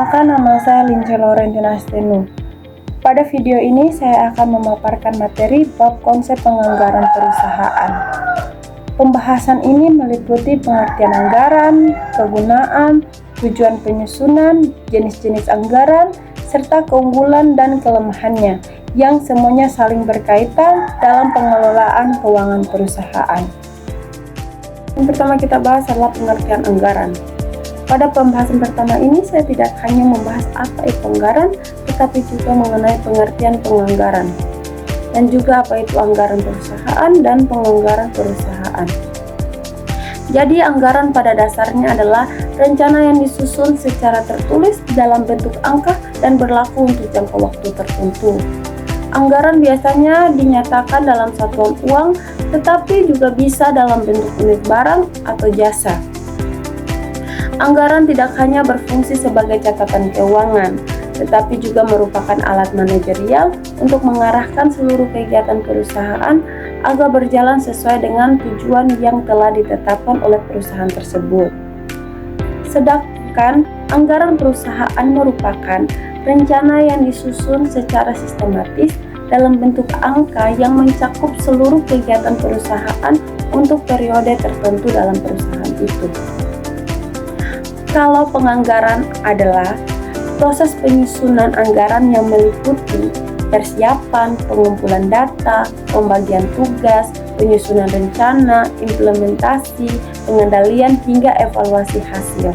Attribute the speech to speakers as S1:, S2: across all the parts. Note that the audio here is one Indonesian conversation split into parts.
S1: Perkenalkan, nama saya Lince Laurentina Stenu. Pada video ini saya akan memaparkan materi bab konsep penganggaran perusahaan. Pembahasan ini meliputi pengertian anggaran, kegunaan, tujuan penyusunan, jenis-jenis anggaran, serta keunggulan dan kelemahannya, yang semuanya saling berkaitan dalam pengelolaan keuangan perusahaan. Yang pertama kita bahas adalah pengertian anggaran. Pada pembahasan pertama ini saya tidak hanya membahas apa itu anggaran, tetapi juga mengenai pengertian penganggaran, dan juga apa itu anggaran perusahaan dan penganggaran perusahaan. Jadi anggaran pada dasarnya adalah rencana yang disusun secara tertulis dalam bentuk angka dan berlaku untuk jangka waktu tertentu. Anggaran biasanya dinyatakan dalam satuan uang, tetapi juga bisa dalam bentuk unit barang atau jasa. Anggaran tidak hanya berfungsi sebagai catatan keuangan, tetapi juga merupakan alat manajerial untuk mengarahkan seluruh kegiatan perusahaan agar berjalan sesuai dengan tujuan yang telah ditetapkan oleh perusahaan tersebut. Sedangkan anggaran perusahaan merupakan rencana yang disusun secara sistematis dalam bentuk angka yang mencakup seluruh kegiatan perusahaan untuk periode tertentu dalam perusahaan itu. Kalau penganggaran adalah proses penyusunan anggaran yang meliputi persiapan, pengumpulan data, pembagian tugas, penyusunan rencana, implementasi, pengendalian hingga evaluasi hasil.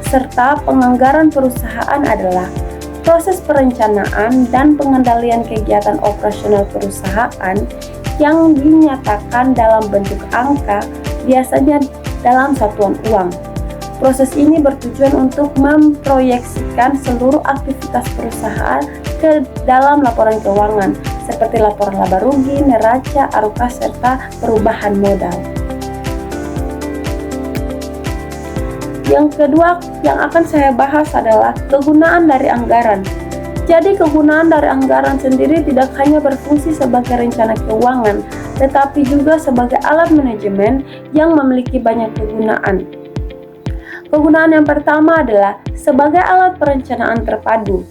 S1: Serta penganggaran perusahaan adalah proses perencanaan dan pengendalian kegiatan operasional perusahaan yang dinyatakan dalam bentuk angka, biasanya dalam satuan uang. Proses ini bertujuan untuk memproyeksikan seluruh aktivitas perusahaan ke dalam laporan keuangan, seperti laporan laba rugi, neraca, arukas, serta perubahan modal. Yang kedua yang akan saya bahas adalah kegunaan dari anggaran. Jadi kegunaan dari anggaran sendiri tidak hanya berfungsi sebagai rencana keuangan, tetapi juga sebagai alat manajemen yang memiliki banyak kegunaan. Kegunaan yang pertama adalah sebagai alat perencanaan terpadu.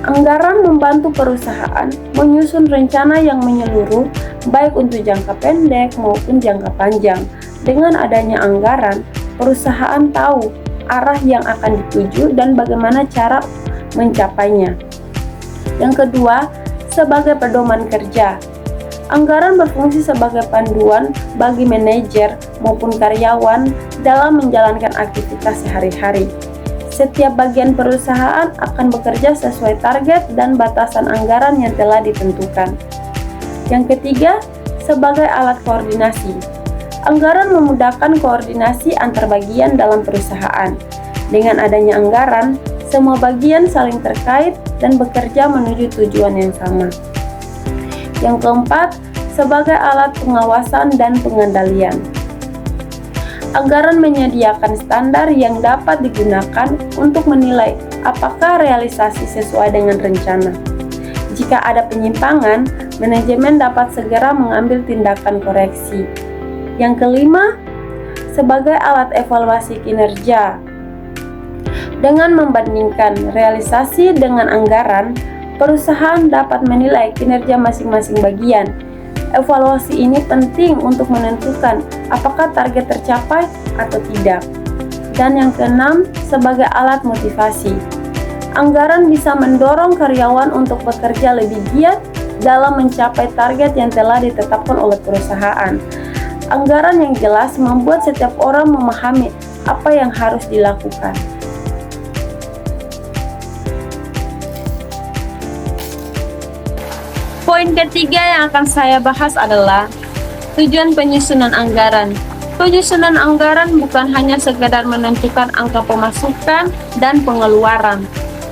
S1: Anggaran membantu perusahaan menyusun rencana yang menyeluruh, baik untuk jangka pendek maupun jangka panjang. Dengan adanya anggaran, perusahaan tahu arah yang akan dituju dan bagaimana cara mencapainya. Yang kedua, sebagai pedoman kerja. Anggaran berfungsi sebagai panduan bagi manajer maupun karyawan dalam menjalankan aktivitas sehari-hari. Setiap bagian perusahaan akan bekerja sesuai target dan batasan anggaran yang telah ditentukan. Yang ketiga, sebagai alat koordinasi. Anggaran memudahkan koordinasi antar bagian dalam perusahaan. Dengan adanya anggaran, semua bagian saling terkait dan bekerja menuju tujuan yang sama. Yang keempat, sebagai alat pengawasan dan pengendalian. Anggaran menyediakan standar yang dapat digunakan untuk menilai apakah realisasi sesuai dengan rencana. Jika ada penyimpangan, manajemen dapat segera mengambil tindakan koreksi. Yang kelima, sebagai alat evaluasi kinerja. Dengan membandingkan realisasi dengan anggaran, perusahaan dapat menilai kinerja masing-masing bagian. Evaluasi ini penting untuk menentukan apakah target tercapai atau tidak. Dan yang keenam, sebagai alat motivasi. Anggaran bisa mendorong karyawan untuk bekerja lebih giat dalam mencapai target yang telah ditetapkan oleh perusahaan. Anggaran yang jelas membuat setiap orang memahami apa yang harus dilakukan. Poin ketiga yang akan saya bahas adalah tujuan penyusunan anggaran. Penyusunan anggaran bukan hanya sekedar menentukan angka pemasukan dan pengeluaran,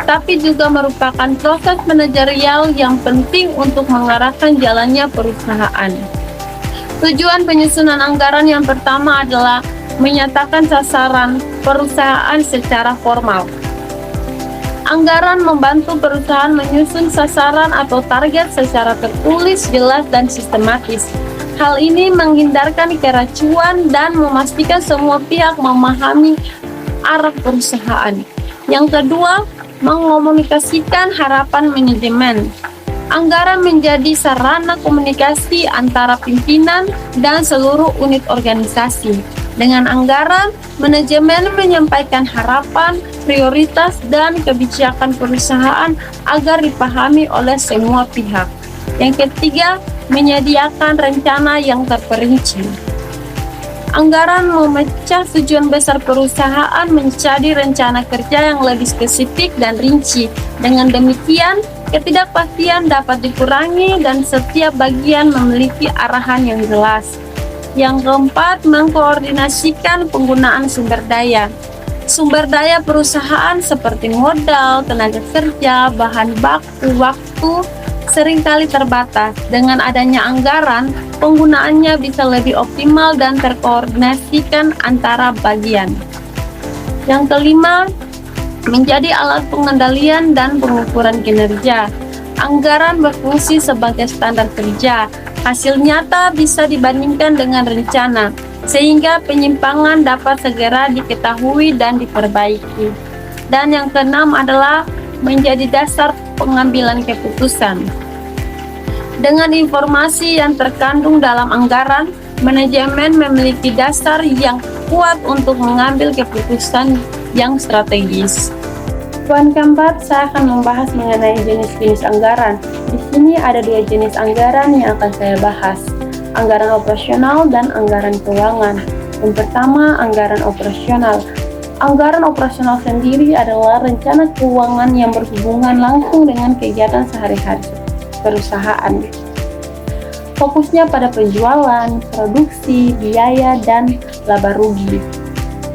S1: tapi juga merupakan proses manajerial yang penting untuk mengarahkan jalannya perusahaan. Tujuan penyusunan anggaran yang pertama adalah menyatakan sasaran perusahaan secara formal. Anggaran membantu perusahaan menyusun sasaran atau target secara tertulis, jelas, dan sistematis. Hal ini menghindarkan keracuan dan memastikan semua pihak memahami arah perusahaan. Yang kedua, mengomunikasikan harapan manajemen. Anggaran menjadi sarana komunikasi antara pimpinan dan seluruh unit organisasi. Dengan anggaran, manajemen menyampaikan harapan, prioritas, dan kebijakan perusahaan agar dipahami oleh semua pihak. Yang ketiga, menyediakan rencana yang terperinci. Anggaran memecah tujuan besar perusahaan menjadi rencana kerja yang lebih spesifik dan rinci. Dengan demikian, ketidakpastian dapat dikurangi dan setiap bagian memiliki arahan yang jelas. Yang keempat, mengkoordinasikan penggunaan sumber daya. Sumber daya perusahaan seperti modal, tenaga kerja, bahan baku, waktu seringkali terbatas. Dengan adanya anggaran, penggunaannya bisa lebih optimal dan terkoordinasikan antara bagian. Yang kelima, menjadi alat pengendalian dan pengukuran kinerja. Anggaran berfungsi sebagai standar kerja. Hasil nyata bisa dibandingkan dengan rencana, sehingga penyimpangan dapat segera diketahui dan diperbaiki. Dan yang keenam adalah menjadi dasar pengambilan keputusan. Dengan informasi yang terkandung dalam anggaran, manajemen memiliki dasar yang kuat untuk mengambil keputusan yang strategis. Poin keempat, saya akan membahas mengenai jenis-jenis anggaran. Di sini ada dua jenis anggaran yang akan saya bahas, anggaran operasional dan anggaran keuangan. Yang pertama, anggaran operasional. Anggaran operasional sendiri adalah rencana keuangan yang berhubungan langsung dengan kegiatan sehari-hari perusahaan. Fokusnya pada penjualan, produksi, biaya, dan laba rugi.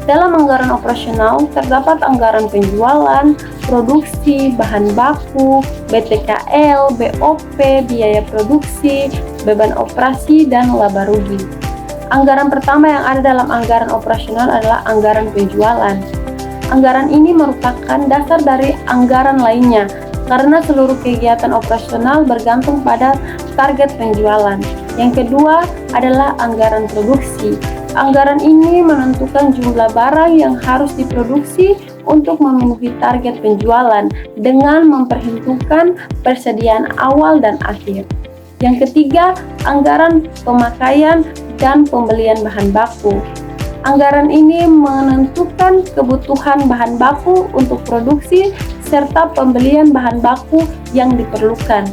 S1: Dalam anggaran operasional terdapat anggaran penjualan, produksi, bahan baku, BTKL, BOP, biaya produksi, beban operasi, dan laba rugi. Anggaran pertama yang ada dalam anggaran operasional adalah anggaran penjualan. Anggaran ini merupakan dasar dari anggaran lainnya karena seluruh kegiatan operasional bergantung pada target penjualan. Yang kedua adalah anggaran produksi. Anggaran ini menentukan jumlah barang yang harus diproduksi untuk memenuhi target penjualan dengan memperhitungkan persediaan awal dan akhir. Yang ketiga, anggaran pemakaian dan pembelian bahan baku. Anggaran ini menentukan kebutuhan bahan baku untuk produksi serta pembelian bahan baku yang diperlukan.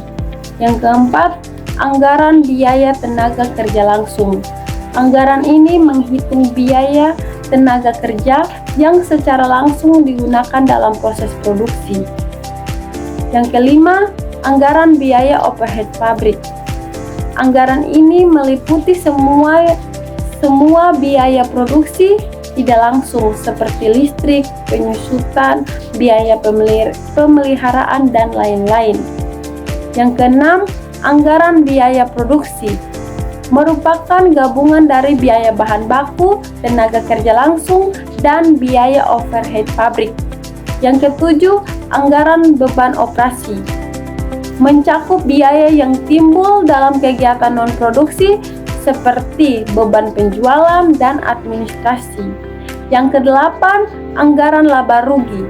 S1: Yang keempat, anggaran biaya tenaga kerja langsung. Anggaran ini menghitung biaya tenaga kerja yang secara langsung digunakan dalam proses produksi. Yang kelima, anggaran biaya overhead pabrik. Anggaran ini meliputi semua biaya produksi tidak langsung seperti listrik, penyusutan, biaya pemeliharaan, dan lain-lain. Yang keenam, anggaran biaya produksi merupakan gabungan dari biaya bahan baku, tenaga kerja langsung, dan biaya overhead pabrik. Yang ketujuh, anggaran beban operasi mencakup biaya yang timbul dalam kegiatan non-produksi seperti beban penjualan dan administrasi. Yang kedelapan, anggaran laba rugi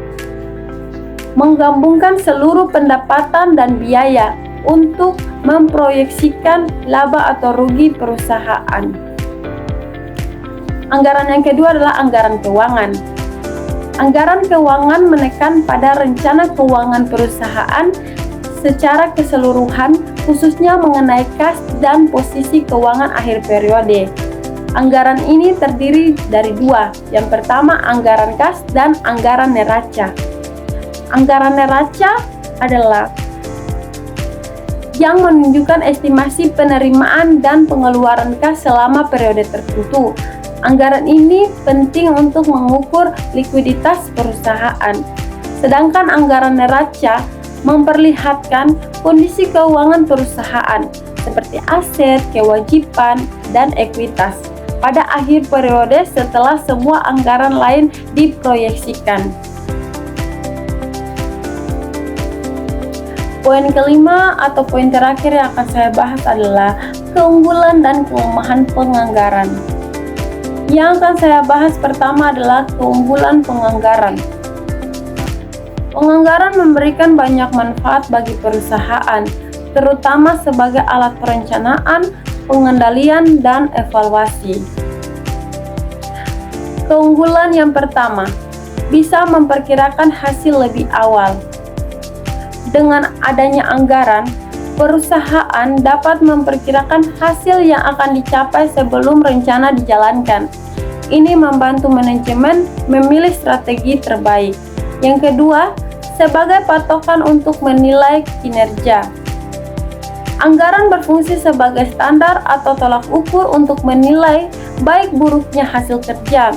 S1: menggabungkan seluruh pendapatan dan biaya untuk memproyeksikan laba atau rugi perusahaan. Anggaran yang kedua adalah anggaran keuangan. Anggaran keuangan menekan pada rencana keuangan perusahaan secara keseluruhan, khususnya mengenai kas dan posisi keuangan akhir periode. Anggaran ini terdiri dari dua. Yang pertama, anggaran kas dan anggaran neraca. Anggaran neraca adalah yang menunjukkan estimasi penerimaan dan pengeluaran kas selama periode tertentu. Anggaran ini penting untuk mengukur likuiditas perusahaan. Sedangkan anggaran neraca memperlihatkan kondisi keuangan perusahaan seperti aset, kewajiban, dan ekuitas pada akhir periode setelah semua anggaran lain diproyeksikan. Poin kelima atau poin terakhir yang akan saya bahas adalah keunggulan dan kelemahan penganggaran. Yang akan saya bahas pertama adalah keunggulan penganggaran. Penganggaran memberikan banyak manfaat bagi perusahaan, terutama sebagai alat perencanaan, pengendalian, dan evaluasi. Keunggulan yang pertama, bisa memperkirakan hasil lebih awal. Dengan adanya anggaran, perusahaan dapat memperkirakan hasil yang akan dicapai sebelum rencana dijalankan. Ini membantu manajemen memilih strategi terbaik. Yang kedua, sebagai patokan untuk menilai kinerja. Anggaran berfungsi sebagai standar atau tolak ukur untuk menilai baik buruknya hasil kerja.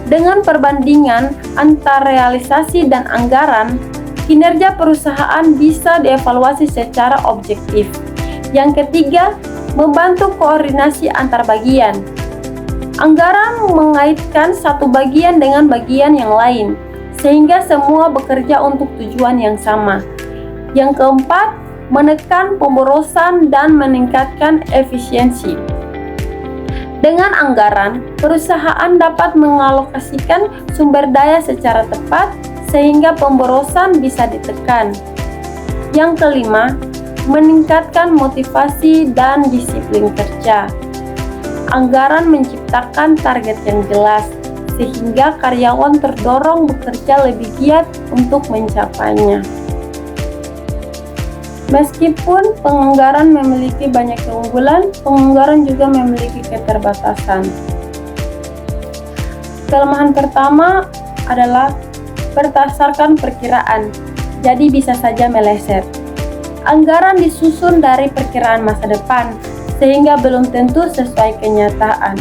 S1: Dengan perbandingan antara realisasi dan anggaran, kinerja perusahaan bisa dievaluasi secara objektif. Yang ketiga, membantu koordinasi antar bagian. Anggaran mengaitkan satu bagian dengan bagian yang lain, sehingga semua bekerja untuk tujuan yang sama. Yang keempat, menekan pemborosan dan meningkatkan efisiensi. Dengan anggaran, perusahaan dapat mengalokasikan sumber daya secara tepat, sehingga pemborosan bisa ditekan. Yang kelima, meningkatkan motivasi dan disiplin kerja. Anggaran menciptakan target yang jelas, sehingga karyawan terdorong bekerja lebih giat untuk mencapainya. Meskipun penganggaran memiliki banyak keunggulan, penganggaran juga memiliki keterbatasan. Kelemahan pertama adalah berdasarkan perkiraan, jadi bisa saja meleset. Anggaran disusun dari perkiraan masa depan, sehingga belum tentu sesuai kenyataan.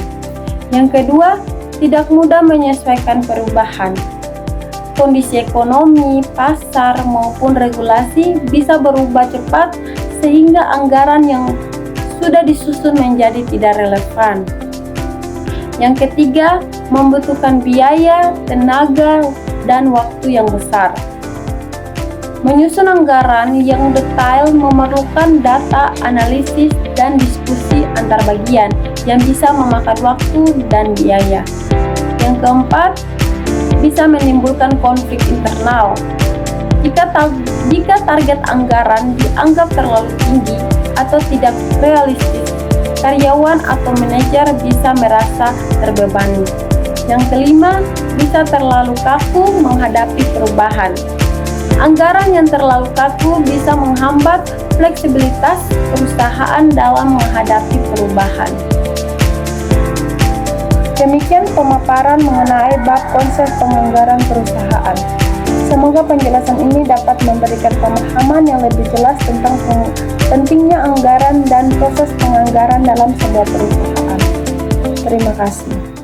S1: Yang kedua, tidak mudah menyesuaikan perubahan. Kondisi ekonomi, pasar, maupun regulasi bisa berubah cepat, sehingga anggaran yang sudah disusun menjadi tidak relevan. Yang ketiga, membutuhkan biaya, tenaga, dan waktu yang besar. Menyusun anggaran yang detail memerlukan data, analisis, dan diskusi antar bagian yang bisa memakan waktu dan biaya. Yang keempat, bisa menimbulkan konflik internal. Jika target anggaran dianggap terlalu tinggi atau tidak realistis, karyawan atau manajer bisa merasa terbebani. Yang kelima, bisa terlalu kaku menghadapi perubahan. Anggaran yang terlalu kaku bisa menghambat fleksibilitas perusahaan dalam menghadapi perubahan. Demikian pemaparan mengenai bab konsep penganggaran perusahaan. Semoga penjelasan ini dapat memberikan pemahaman yang lebih jelas tentang pentingnya anggaran dan proses penganggaran dalam sebuah perusahaan. Terima kasih.